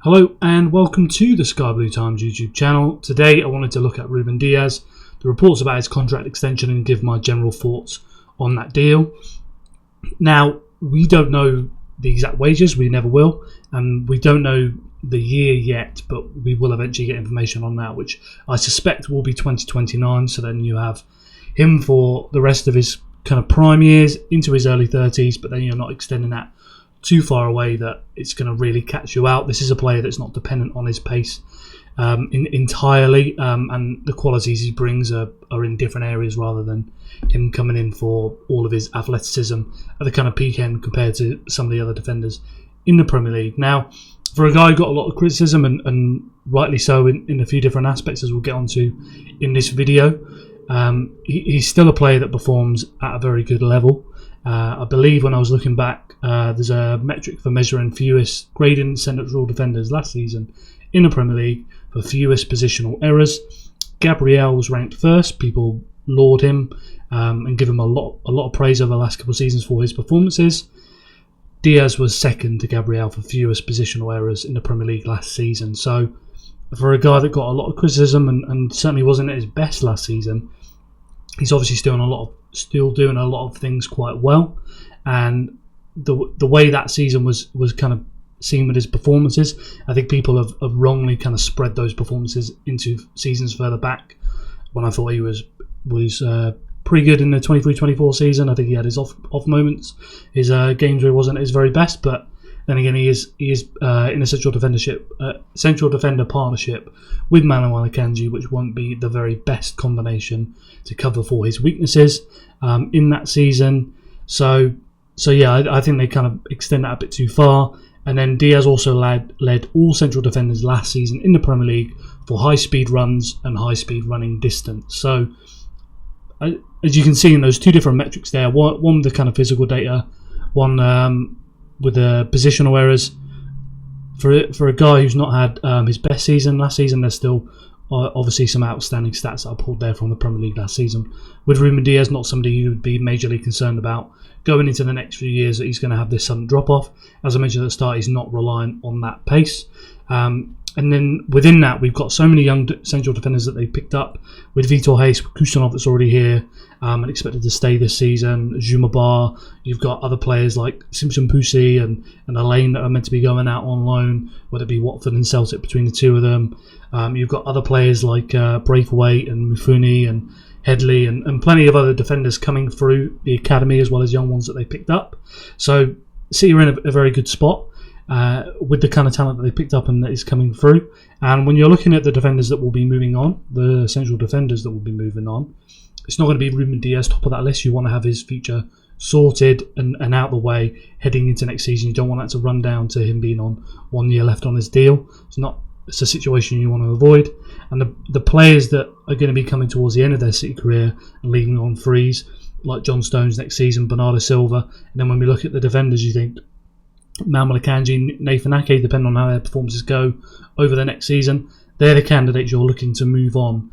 Hello and welcome to the Sky Blue Times YouTube channel. Today I wanted to look at Ruben Dias, the reports about his contract extension, and give my general thoughts on that deal. Now, we don't know the exact wages, we never will, and we don't know the year yet, but we will eventually get information on that, which I suspect will be 2029, so then you have him for the rest of his kind of prime years into his early 30s, but then you're not extending that too far away that it's going to really catch you out. This is a player that's not dependent on his pace entirely, and the qualities he brings are in different areas rather than him coming in for all of his athleticism at the kind of peak end compared to some of the other defenders in the Premier League. Now, for a guy who got a lot of criticism, and rightly so in a few different aspects, as we'll get onto in this video, he's still a player that performs at a very good level. I believe when I was looking back, there's a metric for measuring fewest grading central defenders last season in the Premier League for fewest positional errors. Gabriel was ranked first. People laud him and give him a lot of praise over the last couple of seasons for his performances. Dias was second to Gabriel for fewest positional errors in the Premier League last season. So for a guy that got a lot of criticism and certainly wasn't at his best last season, he's obviously still doing a lot of things quite well. And the way that season was kind of seen with his performances, I think people have wrongly kind of spread those performances into seasons further back, when I thought he was pretty good in the 23-24 season. I think he had his off moments, his games where he wasn't at his very best, but then again, he is in a central defender partnership with Manuel Akanji, which won't be the very best combination to cover for his weaknesses in that season. So yeah, I think they kind of extend that a bit too far. And then Dias also led all central defenders last season in the Premier League for high-speed runs and high-speed running distance. So as you can see in those two different metrics there, one with the kind of physical data, one with the positional errors. For a guy who's not had his best season last season, there's still obviously some outstanding stats that I pulled there from the Premier League last season. With Ruben Dias, not somebody you would be majorly concerned about going into the next few years that he's going to have this sudden drop off. As I mentioned at the start, he's not reliant on that pace. And then within that, we've got so many young central defenders that they picked up, with Vitor Hayes, Kusanov that's already here and expected to stay this season, Jumabar. You've got other players like Simpson Pussy and Elaine that are meant to be going out on loan, whether it be Watford and Celtic between the two of them. You've got other players like Braithwaite and Mufuni and Headley and plenty of other defenders coming through the academy, as well as young ones that they picked up. So City are in a very good spot with the kind of talent that they picked up and that is coming through. And when you're looking at the defenders that will be moving on, the central defenders that will be moving on, it's not going to be Ruben Dias top of that list. You want to have his future sorted and out the way heading into next season. You don't want that to run down to him being on 1 year left on his deal. It's a situation you want to avoid. And the players that are going to be coming towards the end of their City career and leaving on frees, like John Stones next season, Bernardo Silva. And then when we look at the defenders, you think Manuel Akanji, Nathan Ake, depending on how their performances go over the next season, they're the candidates you're looking to move on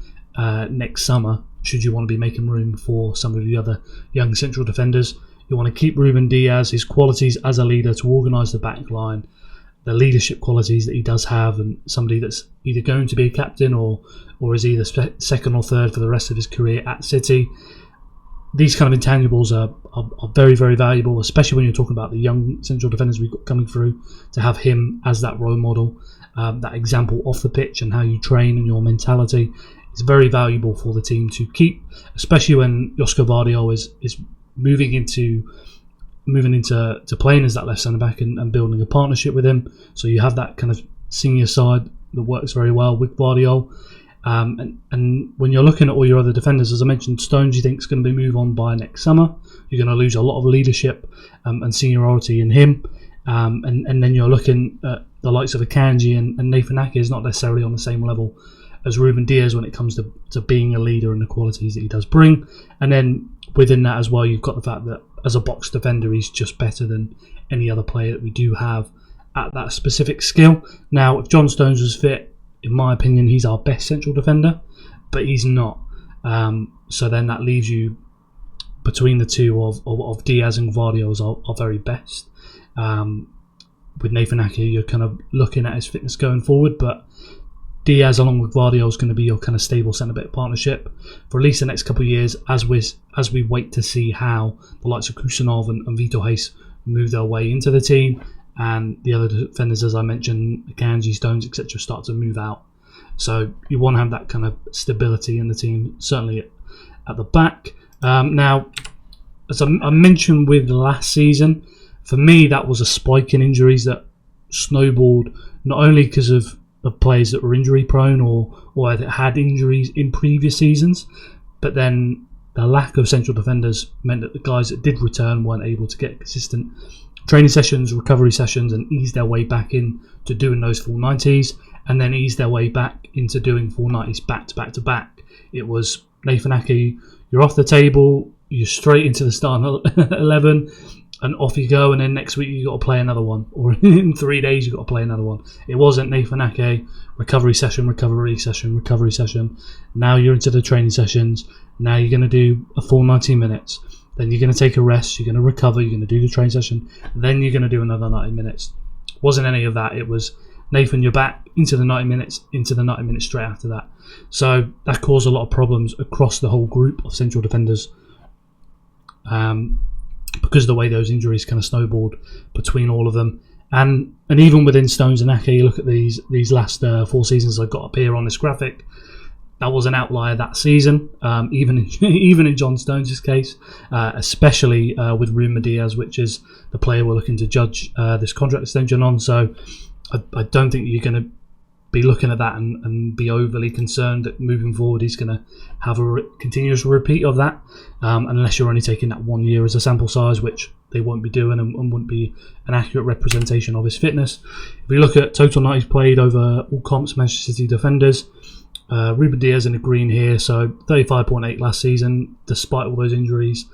next summer, should you want to be making room for some of the other young central defenders. You want to keep Ruben Dias, his qualities as a leader to organise the back line, the leadership qualities that he does have, and somebody that's either going to be a captain or is either second or third for the rest of his career at City. These kind of intangibles are very, very valuable, especially when you're talking about the young central defenders we've got coming through, to have him as that role model, that example off the pitch and how you train and your mentality. It's very valuable for the team to keep, especially when Josko Vardio is moving into playing as that left centre back and building a partnership with him. So you have that kind of senior side that works very well with Vardio. And when you're looking at all your other defenders, as I mentioned, Stones you think is going to be move on by next summer. You're going to lose a lot of leadership and seniority in him. And then you're looking at the likes of Akanji and Nathan Ake is not necessarily on the same level as Ruben Dias when it comes to being a leader and the qualities that he does bring. And then within that as well, you've got the fact that as a box defender, he's just better than any other player that we do have at that specific skill. Now, if John Stones was fit, in my opinion, he's our best central defender, but he's not. So then that leaves you between the two of Dias and Vardio as our very best. with Nathan Ake, you're kind of looking at his fitness going forward, but Diaz along with Vardio is going to be your kind of stable centre-back partnership for at least the next couple of years as we wait to see how the likes of Kusanov and Vito Hayes move their way into the team, and the other defenders, as I mentioned, Kanji, Stones, etc., start to move out. So you want to have that kind of stability in the team, certainly at the back. Now, as I mentioned with last season, for me that was a spike in injuries that snowballed not only because of players that were injury prone or that had injuries in previous seasons, but then the lack of central defenders meant that the guys that did return weren't able to get consistent training sessions, recovery sessions, and ease their way back in to doing those full 90s, and then ease their way back into doing full 90s back to back to back. It was Nathan Ake, you're off the table, you're straight into the starting 11, and off you go, and then next week you got to play another one, or in 3 days you got to play another one. It wasn't Nathan Ake, recovery session. Now you're into the training sessions. Now you're going to do a full 90 minutes. Then you're going to take a rest. You're going to recover. You're going to do the training session. Then you're going to do another 90 minutes. Wasn't any of that. It was Nathan, you're back into the 90 minutes straight after that. So that caused a lot of problems across the whole group of central defenders. Because of the way those injuries kind of snowballed between all of them, and even within Stones and Ake, you look at these last 4 seasons I've got up here on this graphic. That was an outlier that season, even in John Stones' case, especially with Ruben Diaz, which is the player we're looking to judge this contract extension on. So I don't think you're going to be looking at that and be overly concerned that moving forward he's going to have a continuous repeat of that, unless you're only taking that 1 year as a sample size, which they won't be doing and wouldn't be an accurate representation of his fitness. If we look at total 90s played over all comps, Manchester City defenders, Ruben Diaz in the green here, so 35.8 last season despite all those injuries,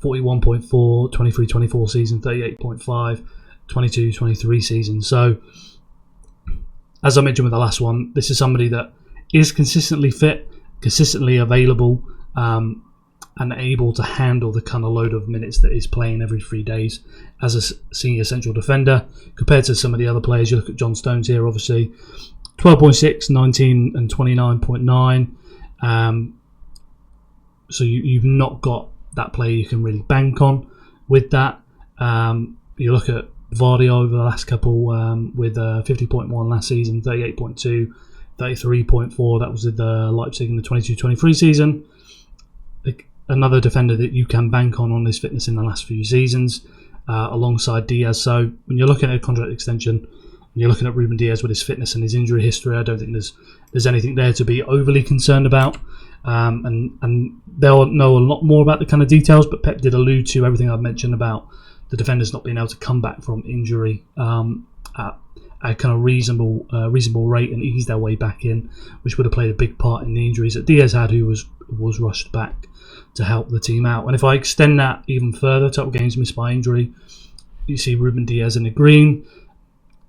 41.4 23-24 season, 38.5 22-23 season. So as I mentioned with the last one, this is somebody that is consistently fit, consistently available, and able to handle the kind of load of minutes that is playing every 3 days as a senior central defender. Compared to some of the other players, you look at John Stones here, obviously, 12.6, 19 and 29.9. So you've not got that player you can really bank on with that. You look at Vardio over the last couple with 50.1 last season, 38.2, 33.4. That was with Leipzig in the 22-23 season. Another defender that you can bank on his fitness in the last few seasons, alongside Diaz. So when you're looking at a contract extension, when you're looking at Ruben Diaz with his fitness and his injury history, I don't think there's anything there to be overly concerned about. And they'll know a lot more about the kind of details, but Pep did allude to everything I've mentioned about the defenders not being able to come back from injury at a kind of reasonable rate and ease their way back in, which would have played a big part in the injuries that Diaz had, who was rushed back to help the team out. And if I extend that even further, total games missed by injury, you see Ruben Diaz in the green,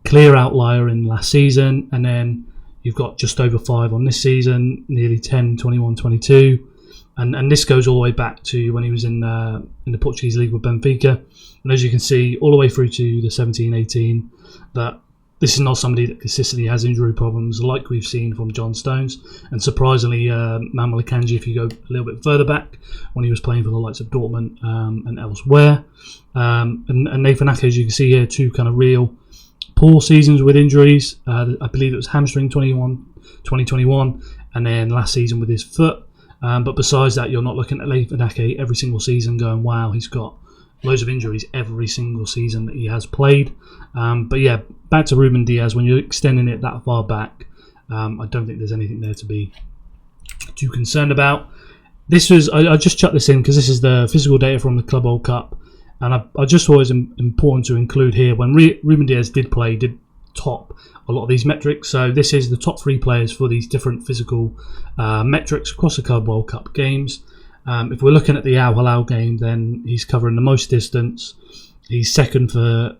clear outlier in last season, and then you've got just over 5 on this season, nearly 10, 21, 22. And this goes all the way back to when he was in the Portuguese league with Benfica. And as you can see, all the way through to the 17-18, that this is not somebody that consistently has injury problems like we've seen from John Stones. And surprisingly, Manuel Akanji, if you go a little bit further back, when he was playing for the likes of Dortmund and elsewhere. And Nathan Ake, as you can see here, 2 kind of real poor seasons with injuries. I believe it was hamstring 2021, and then last season with his foot. But besides that, you're not looking at Nathan Ake every single season going, wow, he's got loads of injuries every single season that he has played. But yeah, back to Ruben Diaz, when you're extending it that far back, I don't think there's anything there to be too concerned about. I just chucked this in because this is the physical data from the Club World Cup, and I just thought it was important to include here when Ruben Diaz did top a lot of these metrics. So this is the top 3 players for these different physical metrics across the Club World Cup games. If we're looking at the Al Hilal game, then he's covering the most distance. He's second for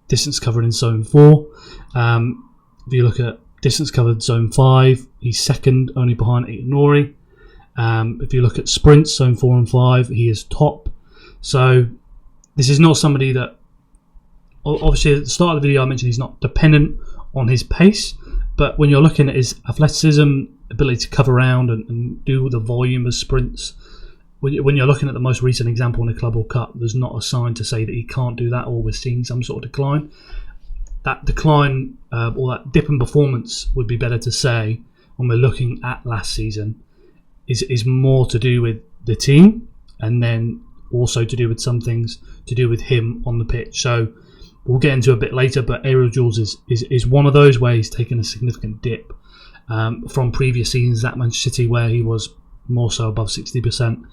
distance covered in Zone 4. If you look at distance covered Zone 5, he's second, only behind Nori. If you look at sprints, Zone 4 and 5, he is top. So this is not somebody that obviously at the start of the video I mentioned he's not dependent on his pace, but when you're looking at his athleticism, ability to cover around and do the volume of sprints, when you're looking at the most recent example in the Club World Cup, there's not a sign to say that he can't do that or we're seeing some sort of decline. That decline or that dip in performance would be better to say when we're looking at last season is more to do with the team and then also to do with some things to do with him on the pitch. So we'll get into a bit later, but Aerial Duels is one of those where he's taken a significant dip from previous seasons at Manchester City, where he was more so above 60%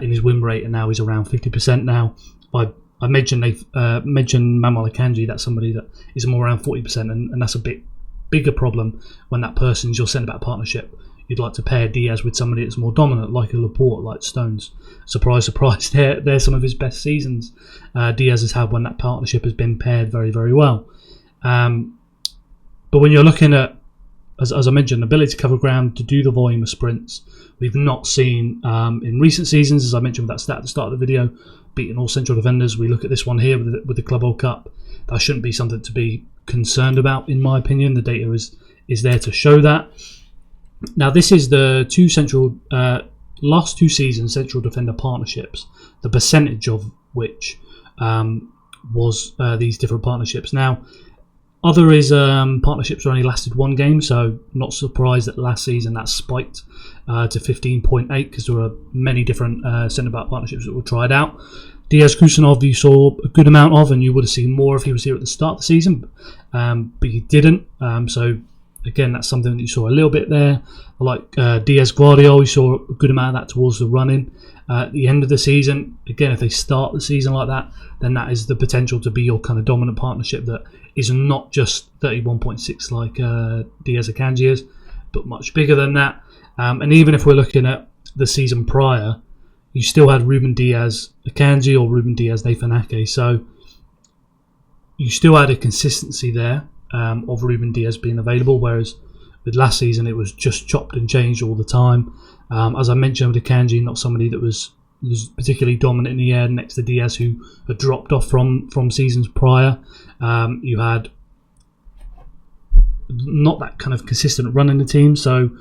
in his win rate, and now he's around 50% now. I mentioned Manuel Akanji, that's somebody that is more around 40%, and that's a bit bigger problem when that person's your centre-back partnership. You'd like to pair Diaz with somebody that's more dominant, like a Laporte, like Stones. Surprise, surprise, they're some of his best seasons Diaz has had when that partnership has been paired very, very well. But when you're looking at, as I mentioned, ability to cover ground, to do the volume of sprints, we've not seen in recent seasons, as I mentioned with that stat at the start of the video, beating all central defenders. We look at this one here with the Club World Cup. That shouldn't be something to be concerned about, in my opinion. The data is there to show that. Now, this is the last 2 seasons central defender partnerships, the percentage of which was these different partnerships. Now, other is partnerships only lasted 1 game, so not surprised that last season that spiked to 15.8 because there were many different centre-back partnerships that were tried out. Diaz Kusanov you saw a good amount of, and you would have seen more if he was here at the start of the season, but he didn't. So again, that's something that you saw a little bit there. Like Diaz Guardiola, you saw a good amount of that towards the run-in. At the end of the season, again, if they start the season like that, then that is the potential to be your kind of dominant partnership that is not just 31.6 like Diaz Akanji is, but much bigger than that. And even if we're looking at the season prior, you still had Ruben Diaz Akanji or Ruben Diaz Nathan Ake. So you still had a consistency there of Ruben Diaz being available, whereas with last season it was just chopped and changed all the time. As I mentioned with Akanji, not somebody that was particularly dominant in the air next to Diaz, who had dropped off from seasons prior. You had not that kind of consistent run in the team. So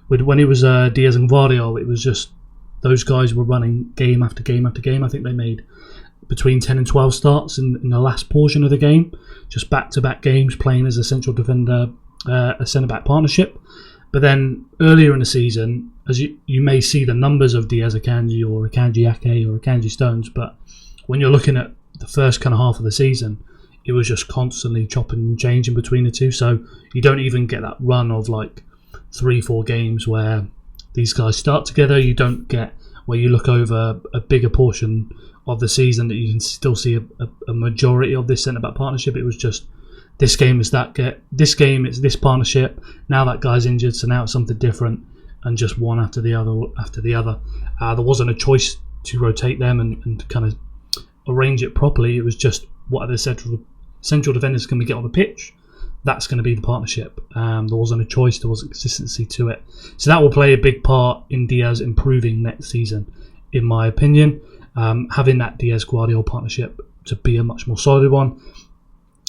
when it was Diaz and Guardiola, it was just those guys were running game after game after game. I think they made between 10 and 12 starts in the last portion of the game, just back-to-back games playing as a central defender, a centre-back partnership. But then earlier in the season, as you may see the numbers of Diaz Akanji or Akanji Ake or Akanji Stones, but when you're looking at the first kind of half of the season, it was just constantly chopping and changing between the two. So you don't even get that run of like 3-4 games where these guys start together. You don't get where you look over a bigger portion of the season that you can still see a majority of this centre-back partnership. It was just this game is this game it's this partnership. Now that guy's injured, so now it's something different, and just one after the other. There wasn't a choice to rotate them and kind of arrange it properly. It was just what are the central defenders can we get on the pitch? That's going to be the partnership. There wasn't a choice. There wasn't consistency to it. So that will play a big part in Diaz improving next season, in my opinion. Having that Diaz Guardiola partnership to be a much more solid one.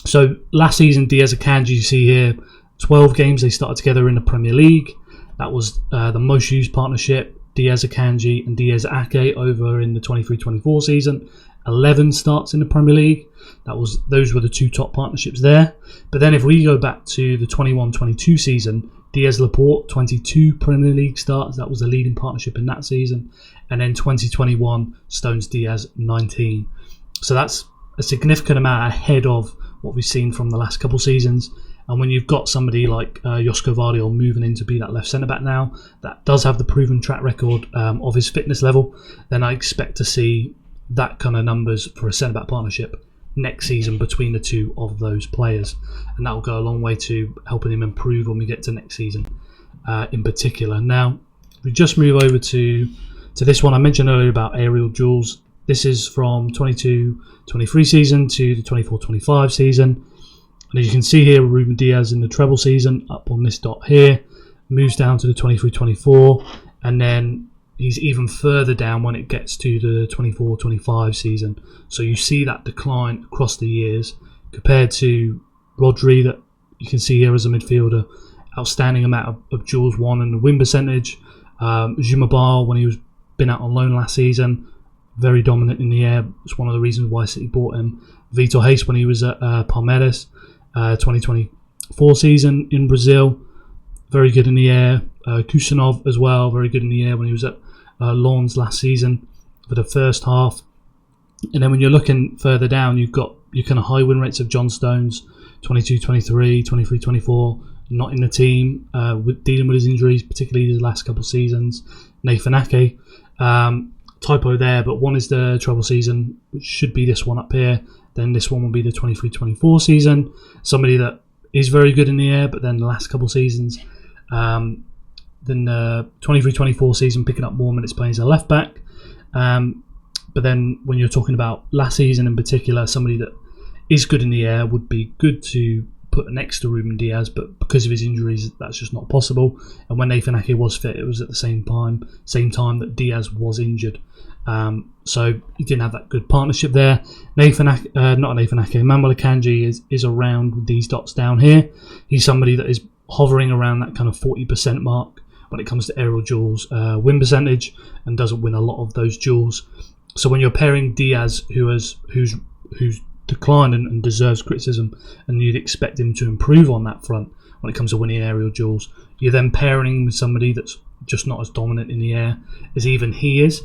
So last season, Diaz Akanji, you see here, 12 games they started together in the Premier League. That was the most used partnership. Diaz Akanji and Diaz Ake over in the 23-24 season. 11 starts in the Premier League. Those were the 2 top partnerships there. But then if we go back to the 21-22 season, Diaz Laporte, 22 Premier League starts. That was the leading partnership in that season. And then 2021, Stones Diaz, 19. So that's a significant amount ahead of what we've seen from the last couple seasons. And when you've got somebody like Josko Vardiol moving in to be that left centre-back now, that does have the proven track record of his fitness level, then I expect to see that kind of numbers for a centre-back partnership next season between the two of those players. And that will go a long way to helping him improve when we get to next season in particular. Now, we just move over to this one I mentioned earlier about Aerial Duels. This is from 22-23 season to the 24-25 season. And as you can see here, Ruben Diaz in the treble season, up on this dot here, moves down to the 23-24, and then he's even further down when it gets to the 24-25 season. So you see that decline across the years. compared to Rodri, that you can see here as a midfielder, outstanding amount of duels won and the win percentage. Jumabal, when he was been out on loan last season, very dominant in the air. It's one of the reasons why City bought him. Vitor Reis, when he was at Palmeiras, 2024 season in Brazil, very good in the air. Kusanov as well, very good in the air when he was at Lens last season for the first half. And then when you're looking further down, you've got your kind of high win rates of John Stones, 22-23, 23-24, not in the team, dealing with his injuries, particularly the last couple of seasons. Nathan Ake, typo there, but one is the treble season, which should be this one up here. Then this one will be the 23-24 season. Somebody that is very good in the air, but then the last couple of seasons, then the 23-24 season, picking up more minutes playing as a left back. But then when you're talking about last season in particular, somebody that is good in the air would be good to put next to Ruben Diaz, but because of his injuries, that's just not possible. And when Nathan Ake was fit, it was at the same time that Diaz was injured. So he didn't have that good partnership there. Manuel Akanji is around with these dots down here. He's somebody that is hovering around that kind of 40% mark when it comes to aerial duels win percentage, and doesn't win a lot of those duels. So when you're pairing Diaz, who's declined and deserves criticism, and you'd expect him to improve on that front when it comes to winning aerial duels, you're then pairing him with somebody that's just not as dominant in the air as even he is,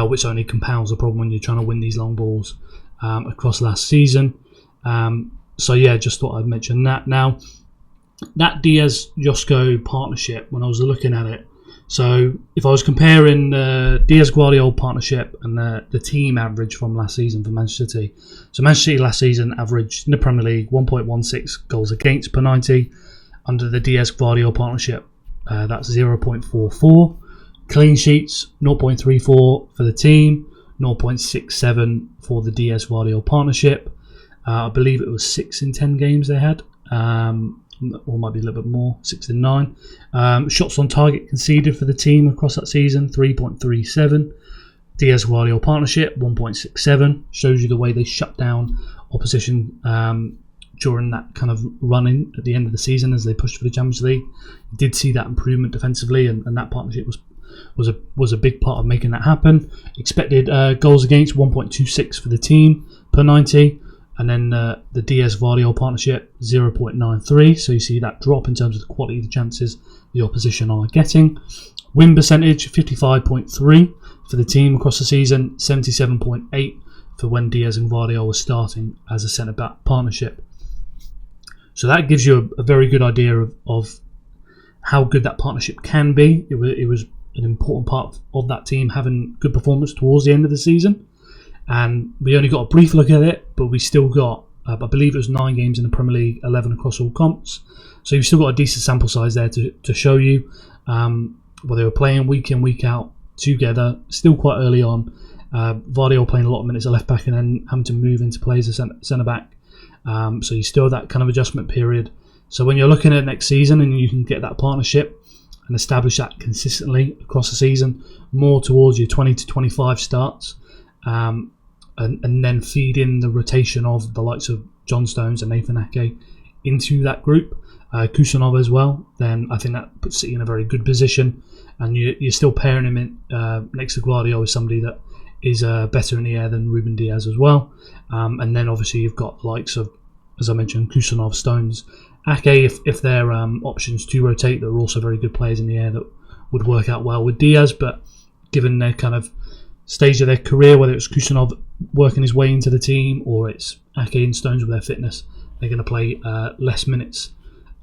which only compounds the problem when you're trying to win these long balls across last season. So yeah, just thought I'd mention that. Now, that Diaz-Josko partnership, when I was looking at it, so if I was comparing the Diaz-Guardiola partnership and the team average from last season for Manchester City, so Manchester City last season averaged in the Premier League 1.16 goals against per 90. Under the Diaz-Guardiola partnership, that's 0.44. Clean sheets, 0.34 for the team, 0.67 for the Diaz-Guardiola partnership. I believe it was 6 in 10 games they had. Or might be a little bit more, 6 in 9. Shots on target conceded for the team across that season, 3.37. Diaz-Guardiola partnership, 1.67. Shows you the way they shut down opposition during that kind of run-in at the end of the season as they pushed for the Champions League. Did see that improvement defensively, and that partnership was a big part of making that happen. Expected goals against, 1.26 for the team per 90. And then the Diaz-Guardiola partnership, 0.93. So you see that drop in terms of the quality of the chances the opposition are getting. Win percentage, 55.3 for the team across the season, 77.8 for when Diaz and Guardiola was starting as a centre-back partnership. So that gives you a very good idea of how good that partnership can be. It was an important part of that team having good performance towards the end of the season. And we only got a brief look at it, but we still got, I believe it was 9 games in the Premier League, 11 across all comps. So you've still got a decent sample size there to show you where they were playing week in, week out together, still quite early on. Vardy playing a lot of minutes at left back and then having to move into play as a centre back. So you still have that kind of adjustment period. So when you're looking at next season and you can get that partnership and establish that consistently across the season, more towards your 20 to 25 starts, and then feed in the rotation of the likes of John Stones and Nathan Ake into that group, Kusanov as well, then I think that puts City in a very good position. And you're still pairing him in next to Guardiola with somebody that is better in the air than Ruben Diaz as well. And then obviously you've got the likes of, as I mentioned, Kusanov, Stones, Ake, if they're options to rotate, that are also very good players in the air that would work out well with Diaz. But given their kind of stage of their career, whether it's Kusanov working his way into the team or it's Ake and Stones with their fitness, they're going to play less minutes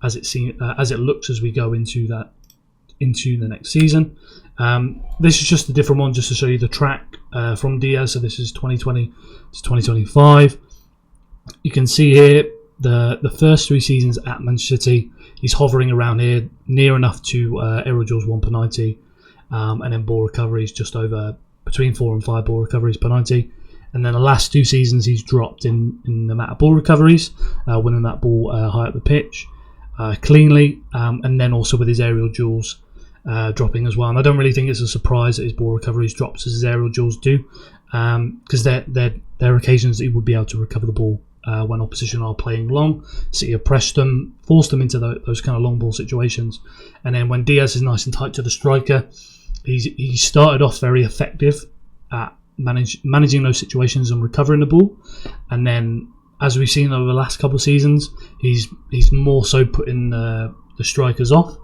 as it looks as we go into the next season. This is just a different one just to show you the track from Diaz. So this is 2020 to 2025. You can see here the first 3 seasons at Manchester City, he's hovering around here near enough to aerial duels 1 per 90, and then ball recoveries just over between 4 and 5 ball recoveries per 90. And then the last 2 seasons he's dropped in the amount of ball recoveries, winning that ball high up the pitch cleanly, and then also with his aerial duels dropping as well. And I don't really think it's a surprise that his ball recoveries drops as his aerial duels do, because they're occasions that he would be able to recover the ball when opposition are playing long. City have pressed them, forced them into those kind of long ball situations. And then when Diaz is nice and tight to the striker, he started off very effective at managing those situations and recovering the ball. And then, as we've seen over the last couple of seasons, he's more so putting the strikers off,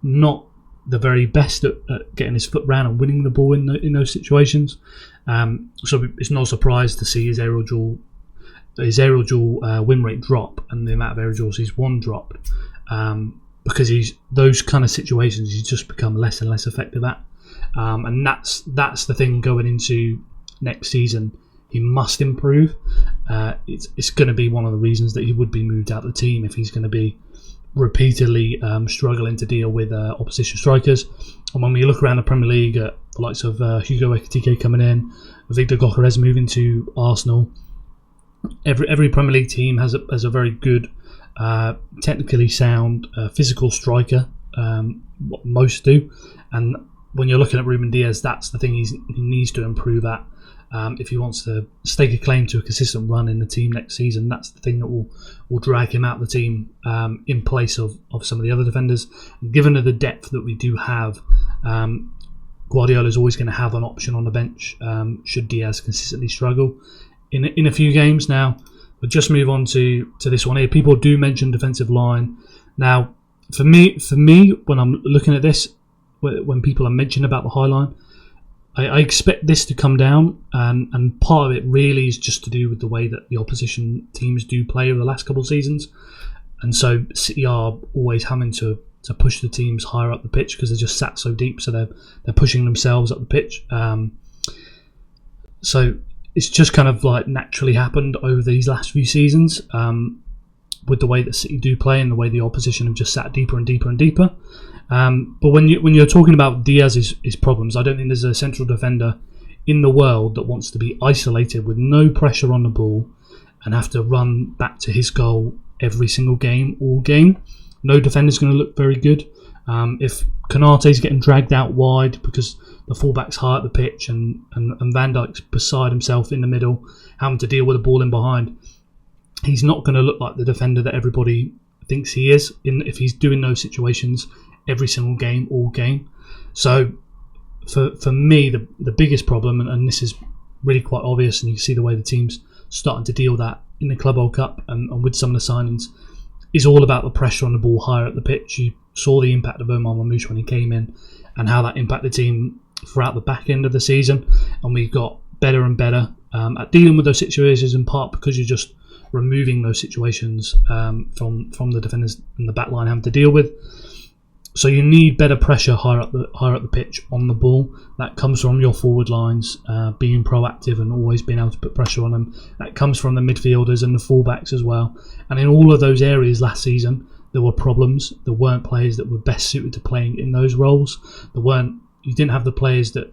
not the very best at getting his foot round and winning the ball in those situations. So it's no surprise to see his aerial duel win rate drop, and the amount of aerial duels he's won dropped, because those kind of situations he's just become less and less effective at. And that's the thing going into next season. He must improve. It's going to be one of the reasons that he would be moved out of the team if he's going to be repeatedly struggling to deal with opposition strikers. And when we look around the Premier League at the likes of Hugo Ekitike coming in, Victor Gyökeres moving to Arsenal, every Premier League team has a very good, technically sound, physical striker. Most do, and when you're looking at Ruben Diaz, that's the thing he needs to improve at. If he wants to stake a claim to a consistent run in the team next season, that's the thing that will drag him out of the team in place of some of the other defenders. Given the depth that we do have, Guardiola is always going to have an option on the bench should Diaz consistently struggle in a few games. Now, we'll just move on to this one here. People do mention defensive line. Now, for me, when I'm looking at this, when people are mentioning about the high line, I expect this to come down, and part of it really is just to do with the way that the opposition teams do play over the last couple of seasons. And so City are always having to push the teams higher up the pitch because they're just sat so deep, so they're pushing themselves up the pitch. So it's just kind of like naturally happened over these last few seasons, with the way that City do play and the way the opposition have just sat deeper and deeper and deeper. But when you're talking about Diaz's problems, I don't think there's a central defender in the world that wants to be isolated with no pressure on the ball and have to run back to his goal every single game, all game. No defender's going to look very good. If Konate's getting dragged out wide because the fullback's high at the pitch and Van Dijk's beside himself in the middle, having to deal with the ball in behind, he's not going to look like the defender that everybody thinks he is if he's doing those situations every single game, all game. So for me, the biggest problem, and this is really quite obvious, and you can see the way the team's starting to deal with that in the Club World Cup and with some of the signings, is all about the pressure on the ball higher at the pitch. You saw the impact of Omar Mamouche when he came in and how that impacted the team throughout the back end of the season, and we got better and better at dealing with those situations, in part because you're just removing those situations from the defenders in the back line having to deal with. So you need better pressure higher up the pitch on the ball. That comes from your forward lines being proactive and always being able to put pressure on them. That comes from the midfielders and the fullbacks as well. And in all of those areas last season, there were problems. There weren't players that were best suited to playing in those roles. You didn't have the players that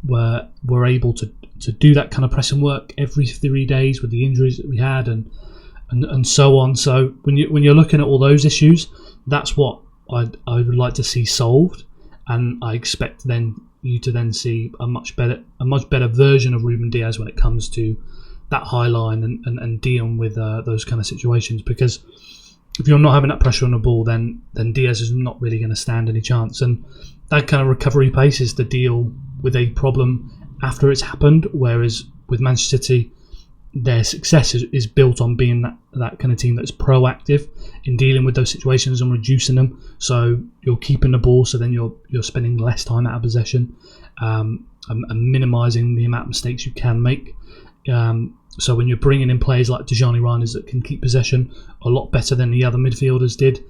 were able to do that kind of pressing work every 3 days with the injuries that we had and so on. So when you're looking at all those issues, that's what I would like to see solved, and I expect you to see a much better version of Ruben Diaz when it comes to that high line and dealing with those kind of situations. Because if you're not having that pressure on the ball, then Diaz is not really going to stand any chance. And that kind of recovery pace is to deal with a problem after it's happened. Whereas with Manchester City, their success is built on being that kind of team that's proactive in dealing with those situations and reducing them. So you're keeping the ball, so then you're spending less time out of possession and minimising the amount of mistakes you can make. So when you're bringing in players like Tijani Reinders that can keep possession a lot better than the other midfielders did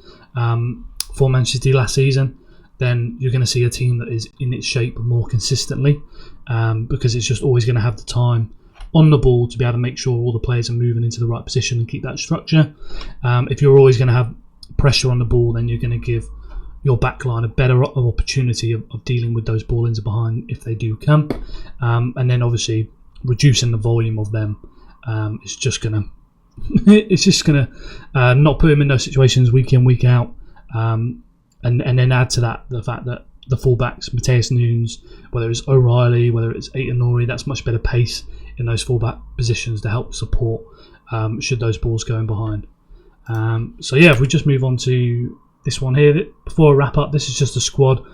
for Manchester City last season, then you're going to see a team that is in its shape more consistently because it's just always going to have the time on the ball to be able to make sure all the players are moving into the right position and keep that structure. If you're always going to have pressure on the ball, then you're going to give your backline a better opportunity of dealing with those ball ins behind if they do come. And then obviously reducing the volume of them is just going to not put him in those situations week in, week out. And then add to that the fact that the fullbacks, Mateus Nunes, whether it's O'Reilly, whether it's Aït Nouri, that's much better pace in those fullback positions to help support should those balls go in behind. So yeah, if we just move on to this one here, before I wrap up, this is just a squad,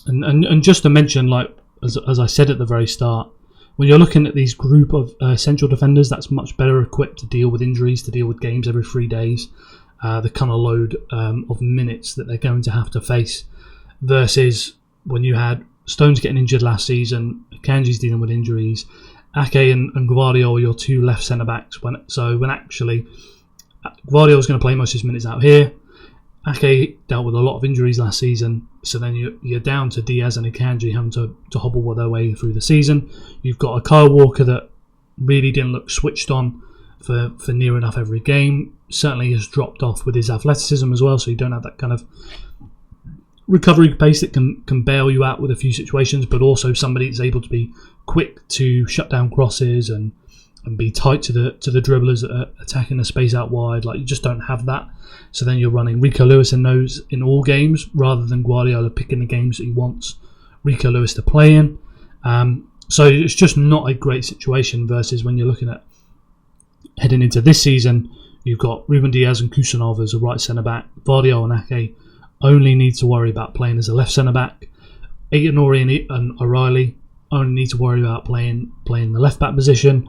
and just to mention, like as I said at the very start, when you're looking at these group of central defenders, that's much better equipped to deal with injuries, to deal with games every 3 days, the kind of load of minutes that they're going to have to face, versus when you had Stones getting injured last season, Kanji's dealing with injuries, Ake and Gvardiol are your 2 left centre backs. When actually Gvardiol's going to play most of his minutes out here. Ake dealt with a lot of injuries last season, so then you're down to Diaz and Akanji having to hobble their way through the season. You've got a Kyle Walker that really didn't look switched on for near enough every game. Certainly has dropped off with his athleticism as well, so you don't have that kind of recovery pace that can bail you out with a few situations, but also somebody that's able to be quick to shut down crosses and be tight to the dribblers that are attacking the space out wide. Like, you just don't have that. So then you're running Rico Lewis in those in all games, rather than Guardiola picking the games that he wants Rico Lewis to play in. So it's just not a great situation, versus when you're looking at heading into this season, you've got Ruben Diaz and Kusanov as a right centre-back. Vardio and Ake only need to worry about playing as a left centre-back. Aitonori and O'Reilly only need to worry about playing the left-back position.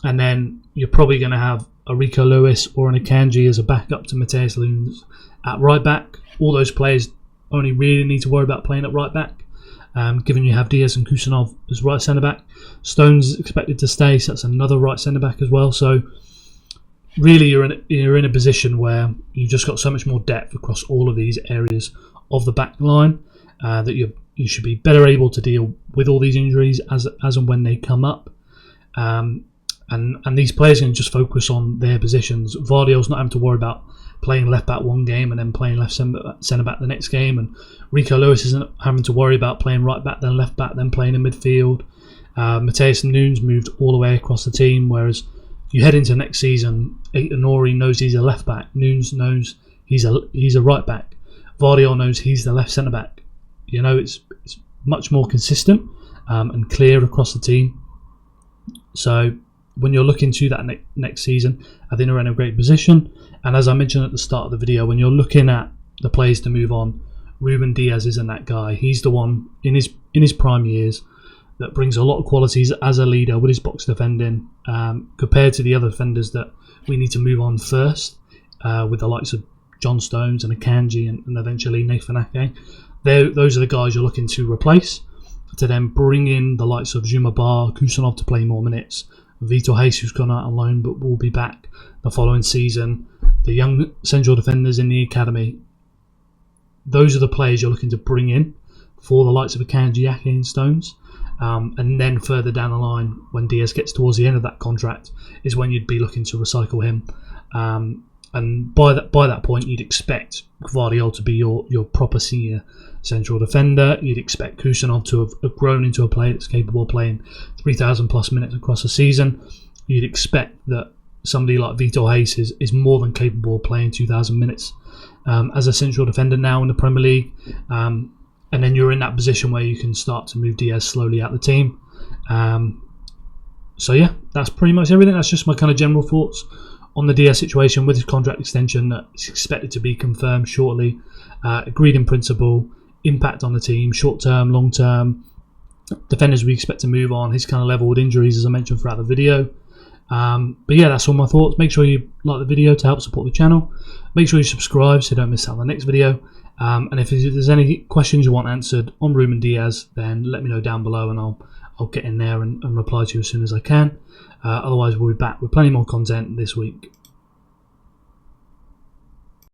And then you're probably going to have a Rico Lewis or an Akanji as a backup to Mateus Nunes at right back. All those players only really need to worry about playing at right back, given you have Diaz and Kusanov as right centre back. Stones is expected to stay, so that's another right centre back as well. So really, you're in a position where you've just got so much more depth across all of these areas of the back line that you should be better able to deal with all these injuries as and when they come up. And these players can just focus on their positions. Vardiol's not having to worry about playing left back one game and then playing left centre back the next game, and Rico Lewis isn't having to worry about playing right back then left back then playing in midfield. Mateus Nunes moved all the way across the team, whereas you head into next season, Aitonori knows he's a left back, Nunes knows he's a right back, Vardiol knows he's the left centre back. You know, it's much more consistent and clear across the team. So when you're looking to that next season, I think they're in a great position. And as I mentioned at the start of the video, when you're looking at the players to move on, Ruben Diaz isn't that guy. He's the one in his prime years that brings a lot of qualities as a leader with his box defending, compared to the other defenders that we need to move on first, with the likes of John Stones and Akanji and eventually Nathan Ake. Those are the guys you're looking to replace, to then bring in the likes of Zuma Bar, Kusanov to play more minutes, Vitor Hayes, who's gone out on loan but will be back the following season, the young central defenders in the academy. Those are the players you're looking to bring in for the likes of Akanji, Ake and Stones. And then further down the line, when Diaz gets towards the end of that contract, is when you'd be looking to recycle him. And by that point, you'd expect Gvardiol to be your proper senior central defender. You'd expect Kusanov to have grown into a player that's capable of playing 3,000 plus minutes across a season. You'd expect that somebody like Vitor Hayes is more than capable of playing 2,000 minutes as a central defender now in the Premier League. And then you're in that position where you can start to move Diaz slowly out the team. So yeah, that's pretty much everything. That's just my kind of general thoughts on the Diaz situation with his contract extension that is expected to be confirmed shortly. Agreed in principle, impact on the team, short term, long term, defenders we expect to move on, his kind of level with injuries as I mentioned throughout the video. But yeah, that's all my thoughts. Make sure you like the video to help support the channel. Make sure you subscribe so you don't miss out on the next video. And if there's any questions you want answered on Ruben Diaz, then let me know down below and I'll get in there and reply to you as soon as I can. Otherwise, we'll be back with plenty more content this week.